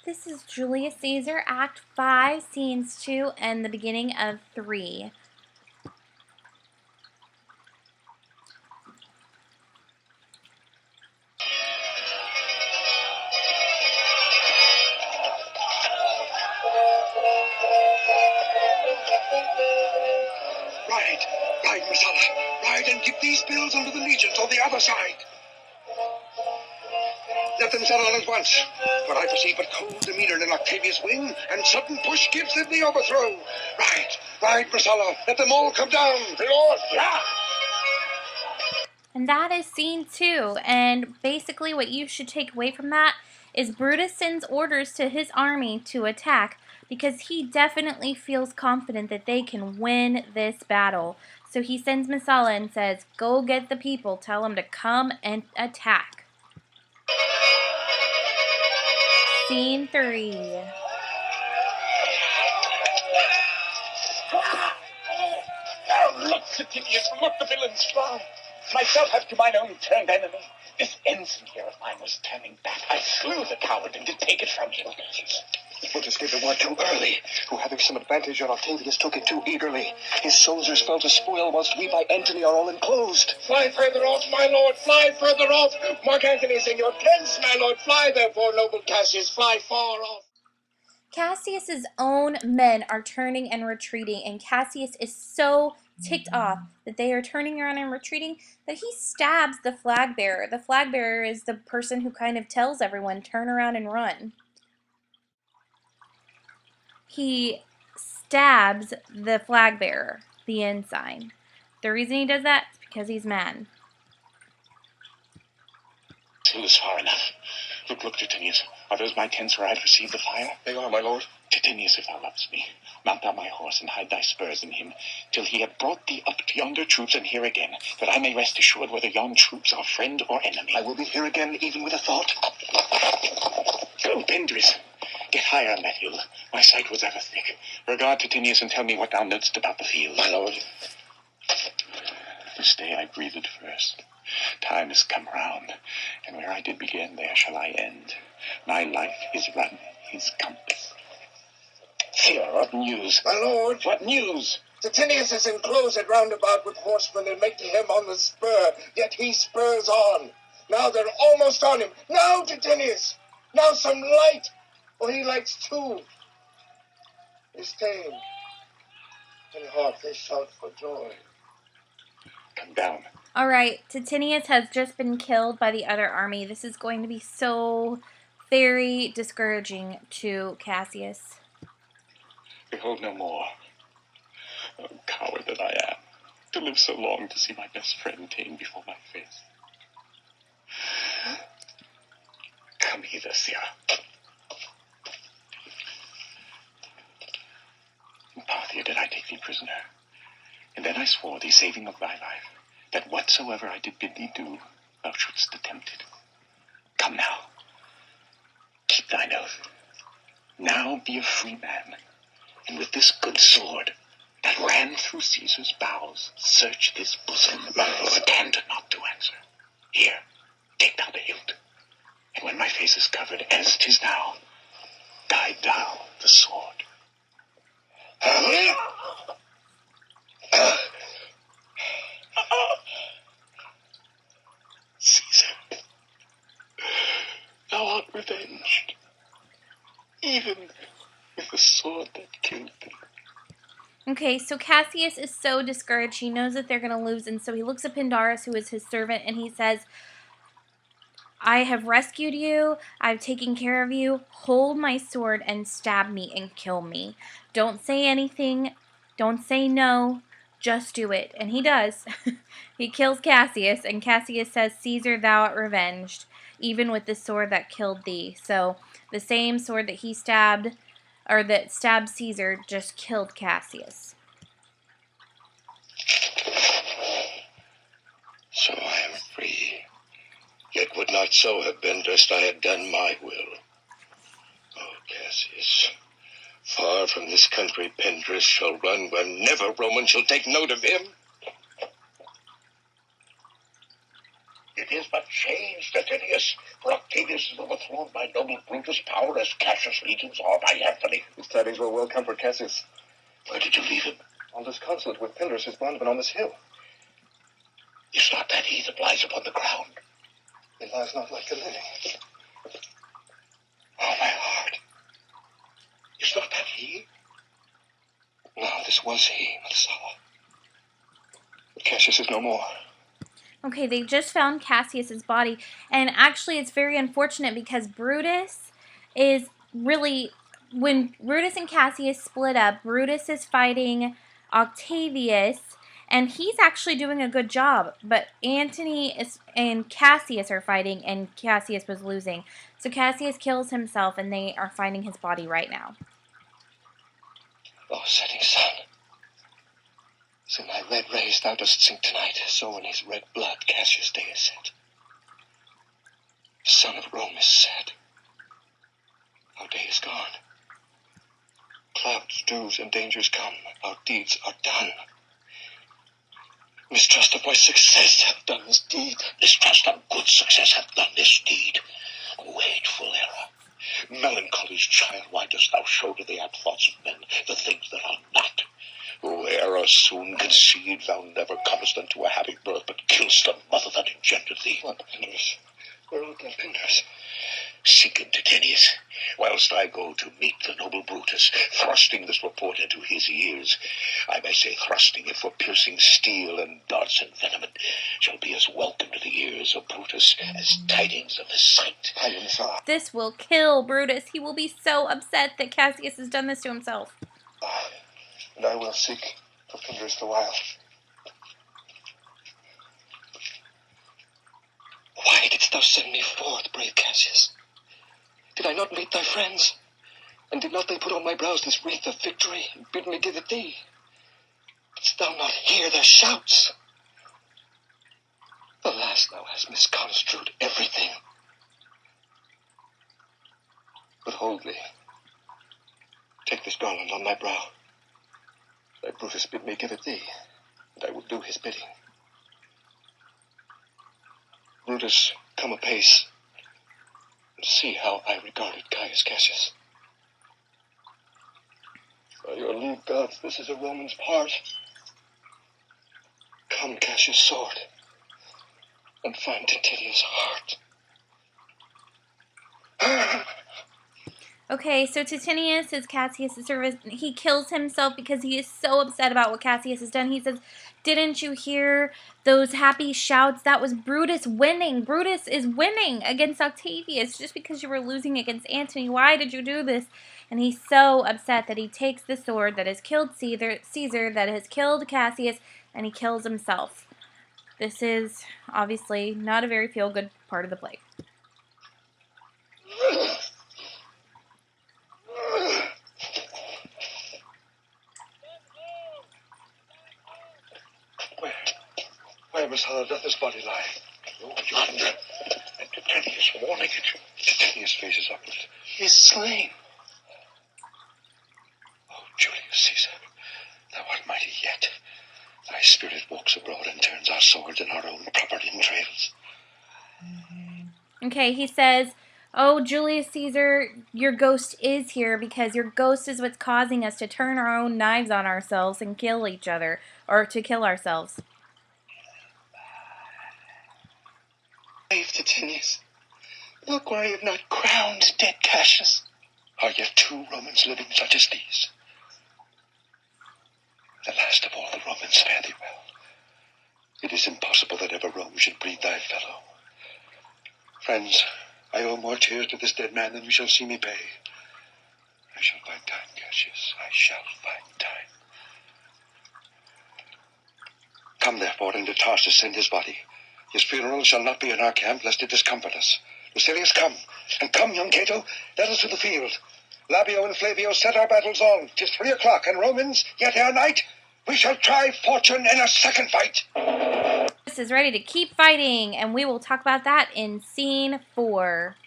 This is Julius Caesar Act 5, Scenes 2, and the beginning of 3. Ride, Marcella. Ride and give these bills unto the legions on the other side. Let them settle at once, for I perceive but cold demeanor in Octavius' wing, and sudden push gives them the overthrow. Ride, Marcella. Let them all come down. Lord, yeah. And that is scene 2. And basically what you should take away from that is Brutus sends orders to his army to attack because he definitely feels confident that they can win this battle. So he sends Messala and says, go get the people, tell them to come and attack. Scene 3. Now look, Satinius, look, the villains fly. Myself have to mine own turned enemy. This ensign here of mine was turning back. I slew the coward and did take it from him. Brutus gave the word too early, who having some advantage on Octavius took it too eagerly. His soldiers fell to spoil, whilst we by Antony are all enclosed. Fly further off, my lord, fly further off. Mark Antony is in your tents, my lord. Fly therefore, noble Cassius, fly far off. Cassius's own men are turning and retreating, and Cassius is so ticked off that they are turning around and retreating that he stabs the flag bearer. The flag bearer is the person who kind of tells everyone, turn around and run. He stabs the flag bearer, the ensign. The reason he does that is because he's mad. It is far enough. Look, Titinius. Are those my tents where I have received the fire? They are, my lord. Titinius, if thou lovest me, mount thou my horse and hide thy spurs in him, till he have brought thee up to yonder troops and here again, that I may rest assured whether yon troops are friend or enemy. I will be here again, even with a thought. Go, Pendris. Get higher on that hill. My sight was ever thick. Regard Titinius and tell me what thou knowest about the field. My lord. This day I breathed first. Time is come round, and where I did begin, there shall I end. My life is run his compass. Sir, what news? My lord. What news? Titinius is enclosed at roundabout with horsemen and making him on the spur, yet he spurs on. Now they're almost on him. Now, Titinius! Now some light! For he lights too. His tame. In heart they shout for joy. Come down. Alright, Titinius has just been killed by the other army. This is going to be so very discouraging to Cassius. Behold no more. Oh, coward that I am, to live so long to see my best friend ta'en before my face. Come hither, sirrah. In Parthia did I take thee prisoner, and then I swore thee, saving of thy life, that whatsoever I did bid thee do, thou shouldst attempt it. Come now, keep thine oath. Now be a free man, and with this good sword that ran through Caesar's bowels, search this bosom. Stand not to answer. Here, take thou the hilt, and when my face is covered, as 'tis now, guide thou the sword. Caesar, thou art revenged, even with the sword that killed thee. Okay, so Cassius is so discouraged. He knows that they're going to lose, and so he looks at Pindarus, who is his servant, and he says, I have rescued you. I've taken care of you. Hold my sword and stab me and kill me. Don't say anything. Don't say no. Just do it. And he does. He kills Cassius, and Cassius says, Caesar, thou art revenged, even with the sword that killed thee. So the same sword that he stabbed, or that stabbed Caesar, just killed Cassius. So I am free. Yet would not so have been, lest I had done my will. Oh, Cassius, far from this country Pendris shall run, where never Roman shall take note of him. It is but changed, Atinius, for Octavius is overthrown by noble Brutus' power as Cassius' legions are by Anthony. These tidings will well comfort Cassius. Where did you leave him? On this consulate with Pindus, his bondman, on this hill. Is not that he that lies upon the ground? He lies not like the living. Oh, my heart. Is not that he? No, this was he, Messala. But Cassius is no more. Okay, they just found Cassius's body, and actually it's very unfortunate because Brutus is really, when Brutus and Cassius split up, Brutus is fighting Octavius, and he's actually doing a good job, but Antony and Cassius are fighting, and Cassius was losing. So Cassius kills himself, and they are finding his body right now. O setting sun, as in thy red rays thou dost sink tonight, so in his red blood Cassius' day is set. The sun of Rome is set. Our day is gone. Clouds, dews, and dangers come. Our deeds are done. Mistrust of my success hath done this deed. Mistrust of good success hath done this deed. Hateful error. Melancholy's child, why dost thou show to the apt thoughts of men the things that are not? O error soon conceived, thou never comest unto a happy birth, but kill'st the mother that engendered thee. What, Pindus? Where art thou, Pindus? Seeking Titinius, whilst I go to meet the noble Brutus, thrusting this report into his ears. I may say thrusting it, for piercing steel and darts envenomment shall be as welcome to the ears of Brutus as tidings of the sight. This will kill Brutus. He will be so upset that Cassius has done this to himself. And I will seek for Pindus the while. Why didst thou send me forth, brave Cassius? Did I not meet thy friends? And did not they put on my brows this wreath of victory, and bid me give it thee? Didst thou not hear their shouts? Alas, thou hast misconstrued everything. Withhold me. Take this garland on thy brow. Thy Brutus bid me give it thee, and I will do his bidding. Brutus, come apace, and see how I regarded Caius Cassius. By your leave, gods, this is a Roman's part. Come, Cassius' sword, and find Titinius' heart. Okay, so Titinius is Cassius' servant. He kills himself because he is so upset about what Cassius has done. He says, "Didn't you hear those happy shouts? That was Brutus winning. Brutus is winning against Octavius just because you were losing against Antony. Why did you do this?" And he's so upset that he takes the sword that has killed Caesar, that has killed Cassius, and he kills himself. This is obviously not a very feel-good part of the play. Where, Messala, doth this body lie? Oh, yonder, and Titinius warning it. Titinius faces upward. He is slain. Oh, Julius Caesar, thou art mighty yet. Thy spirit walks abroad and turns our swords in our own proper entrails. Okay, he says, "Oh, Julius Caesar, your ghost is here because your ghost is what's causing us to turn our own knives on ourselves and kill each other, or to kill ourselves." Brave Titinius, look where I have not crowned dead Cassius. Are yet 2 Romans living such as these? The last of all the Romans fare thee well. It is impossible that ever Rome should breed thy fellow. Friends, I owe more tears to this dead man than you shall see me pay. I shall find time, Cassius. I shall find time. Come, therefore, into Tarsus send his body. His funeral shall not be in our camp, lest it discomfort us. Lucilius, come. And come, young Cato, let us to the field. Labio and Flavio set our battles on. 'Tis 3 o'clock, and Romans, yet ere night, we shall try fortune in a second fight. This is ready to keep fighting, and we will talk about that in scene 4.